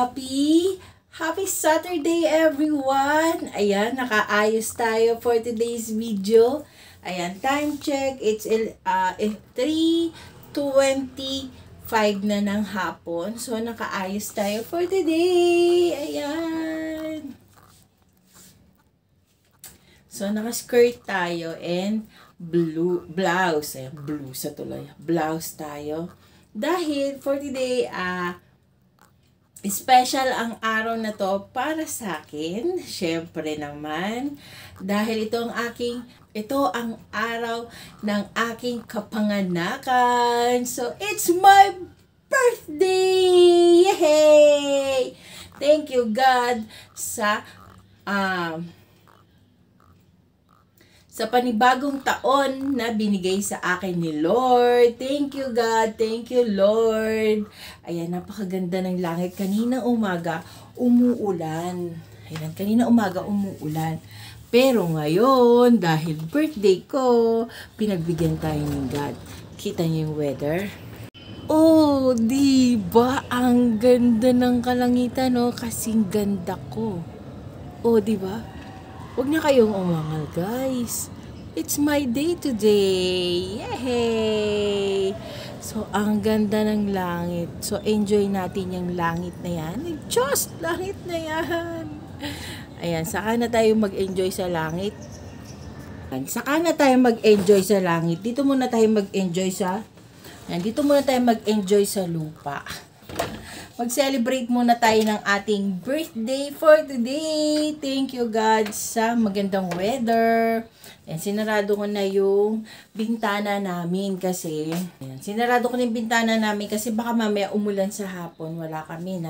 Happy Saturday everyone! Ayan, nakaayos tayo for today's video. Ayan, time check. It's 3:25 na ng hapon. So, nakaayos tayo for today. Ayan. So, naka-skirt tayo and blouse. Ayan, blouse tayo. Dahil for today, special ang araw na to para sa akin. Syempre naman, dahil ito ang araw ng aking kapanganakan. So, it's my birthday! Yay! Thank you God sa panibagong taon na binigay sa akin ni Lord. Thank you God. Thank you Lord. Ayan, napakaganda ng langit. Kanina umaga, umuulan. Ayan, kanina umaga, umuulan. Pero ngayon, dahil birthday ko, pinagbigyan tayo ni God. Kita niyo yung weather? Oh, diba? Ang ganda ng kalangitan, no? Kasing ganda ko. Oh, diba? Huwag na kayong umangal, guys. It's my day today. Yay! So, ang ganda ng langit. So, enjoy natin yung langit na yan. Just langit na yan. Ayan, saka na tayo mag-enjoy sa langit. Saka na tayo mag-enjoy sa langit. Dito muna tayo mag-enjoy sa... Ayan, dito muna tayo mag-enjoy sa lupa. Mag-celebrate muna tayo ng ating birthday for today. Thank you God sa magandang weather. Ayan, sinarado ko na yung bintana namin kasi baka mamaya umulan sa hapon. Wala kami.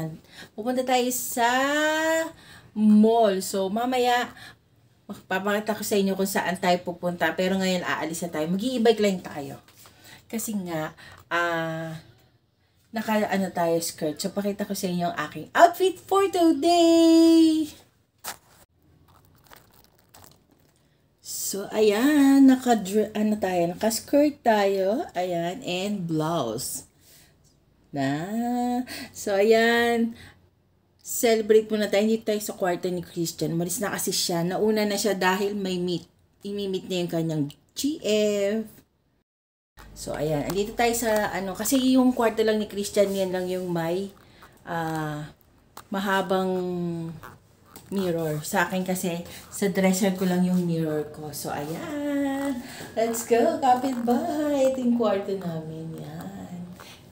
Pupunta tayo sa mall. So mamaya papakita ko sa inyo kung saan tayo pupunta. Pero ngayon aalis na tayo. Mag-i-bike lang tayo. Kasi nga naka-ano tayo skirt. So, pakita ko sa inyo ang aking outfit for today. So, ayan. Naka-skirt tayo. Ayan. And blouse. So, ayan. Celebrate muna tayo. Hindi tayo sa kwarto ni Christian. Malis na kasi siya. Nauna na siya dahil may imimit niya yung kanyang GF. So, ayan. Andito tayo sa, kasi yung kwarto lang ni Christian, yan lang yung may mahabang mirror. Sa akin kasi, sa dresser ko lang yung mirror ko. So, ayan. Let's go. Kapitbahay. Ito yung kwarto namin. Yan.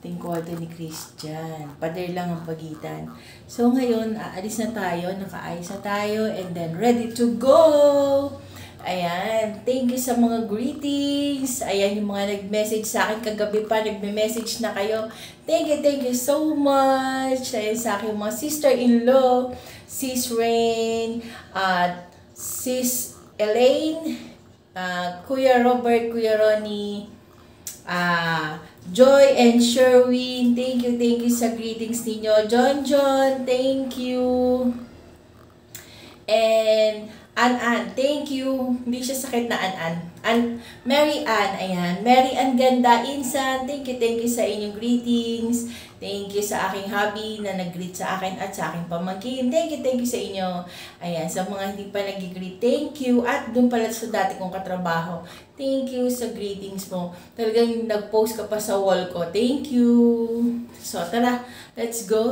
Ito yung kwarto ni Christian. Pader lang ang pagitan. So, ngayon, aalis na tayo. Nakaayos na tayo. And then, ready to go! Ayan, thank you sa mga greetings. Ayan, yung mga nag-message sa akin kagabi pa, nagme-message na kayo. Thank you so much. Ayan, sa akin mga sister-in-law, Sis Rain, Sis Elaine, Kuya Robert, Kuya Ronnie, Joy and Sherwin. Thank you sa greetings ninyo. John, thank you. And An, thank you. Hindi siya sakit na An. Mary Ann, ayan. Mary Ann Ganda Insan, thank you sa inyong greetings. Thank you sa aking hubby na nag-greet sa akin at sa aking pamangkin. Thank you sa inyo. Ayan, sa mga hindi pa nag-greet, thank you. At dun pala sa dati kong katrabaho, thank you sa greetings mo. Talagang nag-post ka pa sa wall ko. Thank you. So, tara, let's go.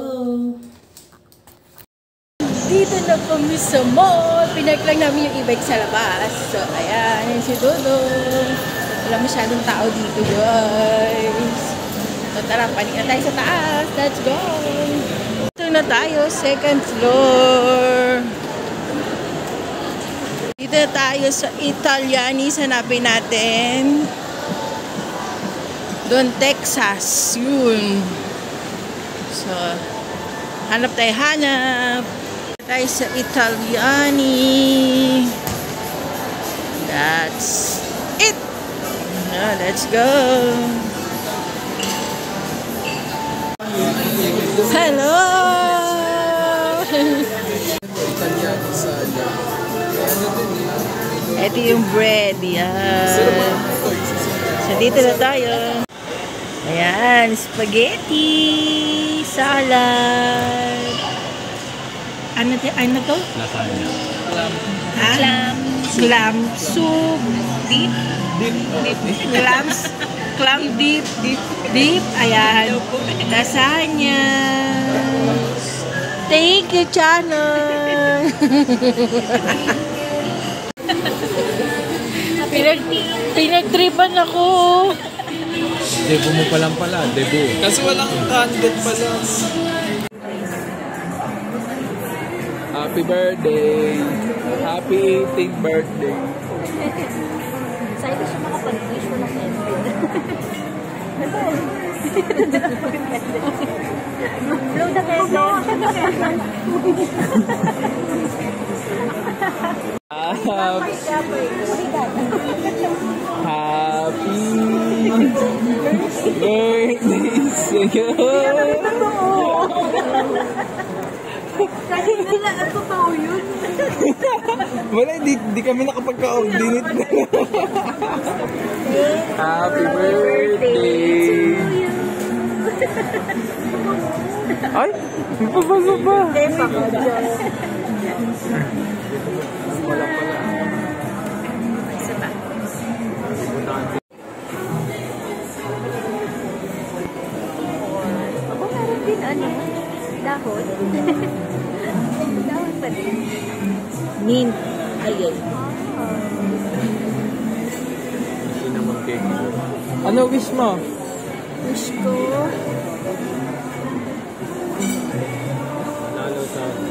Dito na kami sa mall. Pinark lang namin yung e-bike sa labas. So, ayan. Yan si Dodong. Wala masyadong tao dito, guys. So, tara. Panik na tayo sa taas. Let's go. Dito na tayo. Second floor. Dito na tayo sa Italianis. Hanapin natin. Doon, Texas. Yun. So, hanap. Tayo sa Italiani. That's it. Now, let's go. Hello. Ito yung bread. Yan. So, dito na tayo. Ayan, spaghetti, salad. Ano to? Lasagna. Clam. Clam soup. Deep. Clam deep. Ayan. Lasagna. Thank you, channel. Pinagtripan ako. Debo mo pa lang pala, debo. Kasi walang candid pala. Happy birthday! Happy 18th birthday! Sa'yo ko siya makapag-wish ko ng ended. Blow the candle. Happy birthday sa'yo! Kanina lang ang totoo yun. Wala, di kami nakapagka-ordinate na. Happy birthday! Ay! Magpapasok ba? Wala pala. Ako meron din dahon. Dahon pa din. Mint. Ayun. Hindi naman cake. Ano wish mo? Wish ko.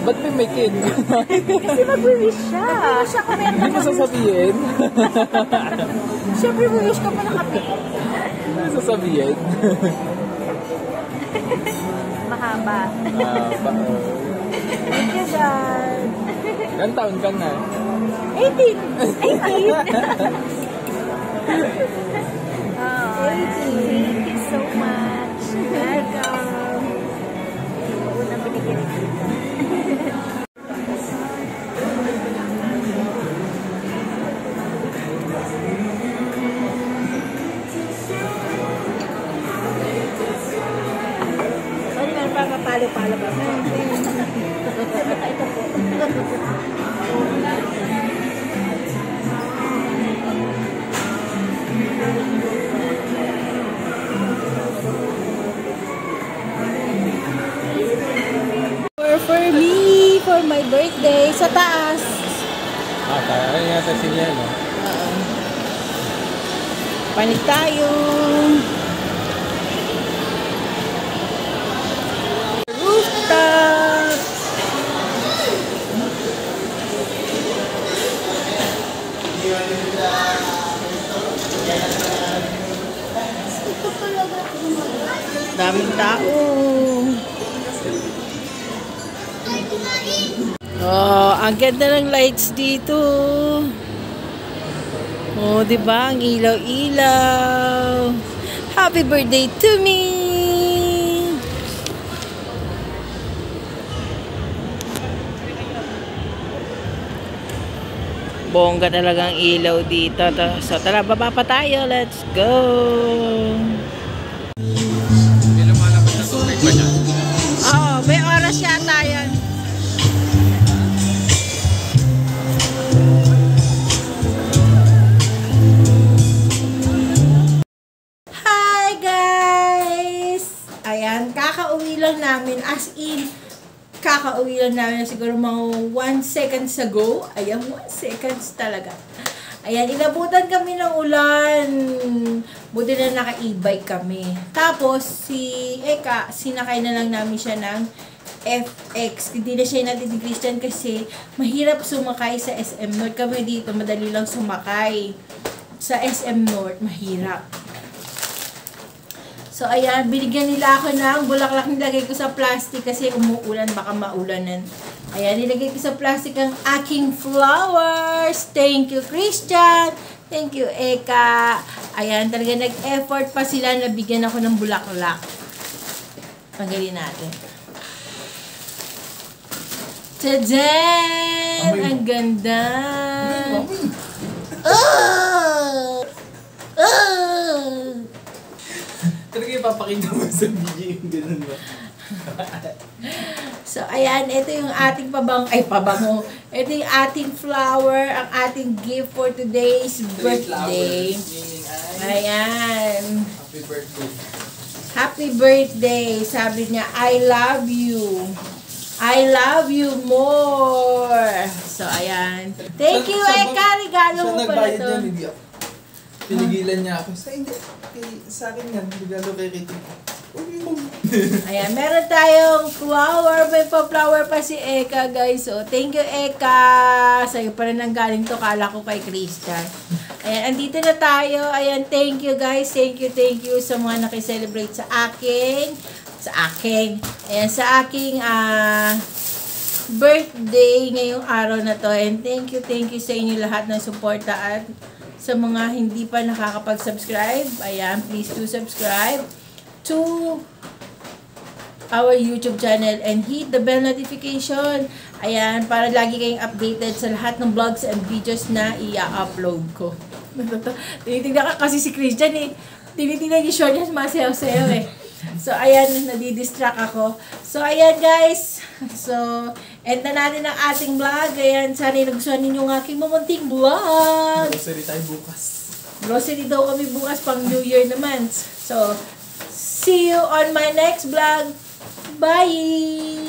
Ba't may cake? Kasi mag-wish siya. Mag-wish ako meron Hindi mo sasabihin? Siyempre wish ka pa ng kape. Hindi mo sasabihin? Mahaba. Thank you, God. Ilang taon ka na? 18. 18. Thank you so much. Welcome. Unang binigyan ko. Palo-palo ba? Ito po. For me, for my birthday, sa taas. Tayo nga sa silya, no? Panig tayo. Rooftop. Daming tao. Oh, ang ganda ng lights dito. Oh, 'di ba? Ang ilaw-ilaw. Happy birthday to me. Bongga talagang ilaw dito. So, tara, baba pa tayo. Let's go. May lumalabas na tubig ba siya? Oh, may oras yata yan. Hi guys! Ayan, kakauwi lang namin. As in, kakauwi lang namin siguro mga 1 seconds ago. Ayan, 1 seconds talaga. Ayan, inabutan kami ng ulan. Buti na naka-e-bike kami. Tapos, si Eka, sinakay na lang namin siya ng FX. Hindi na siya natin si Christian kasi mahirap sumakay sa SM North. Kami dito, madali lang sumakay. Sa SM North, mahirap. So, ayan, binigyan nila ako ng bulaklak. Nilagay ko sa plastic kasi umuulan, baka maulanan. Ayan, nilagay ko sa plastic ang aking flowers. Thank you, Christian. Thank you, Eka. Ayan, talaga nag-effort pa sila na bigyan ako ng bulaklak. Tanggalin natin. Tadaan! Ang ganda! Oh! Oh! Talaga ipapakita mo sa video yung ganun ba? So, ayan, ito yung ating pabango. Ito yung ating flower, ang ating gift for today's birthday. Ayan. Happy birthday. Happy birthday. Sabi niya, I love you. I love you more. So, ayan. Thank you, Eka. Regalo mo pala to. Hindi ako. Pinigilan niya ako. Sa akin yan. Regalo kay Kitty. Ayan, meron tayong flower. May pa-flower pa si Eka, guys. So, thank you, Eka. Sa'yo pa rin ang galing to. Kala ko kay Christian. Ayan, andito na tayo. Ayan, thank you, guys. Thank you sa mga nakiselebrate sa akin. Ayan, sa aking birthday ngayong araw na to. And thank you sa inyo lahat ng suporta at sa mga hindi pa nakakapag-subscribe. Ayan, please do subscribe to our YouTube channel and hit the bell notification. Ayan, para lagi kayong updated sa lahat ng vlogs and videos na i-upload ko. Tinitignan ka kasi si Christian eh. Tinitignan yung short niya, masayaw-sayaw eh. So, ayan, nadidistract ako. So, ayan guys. So, end na natin ang ating vlog. Ayan, sana nagustuhan ninyo ang aking mamunting vlog. Grocery tayo bukas. Grocery daw kami bukas pang New Year naman. So, see you on my next vlog. Bye!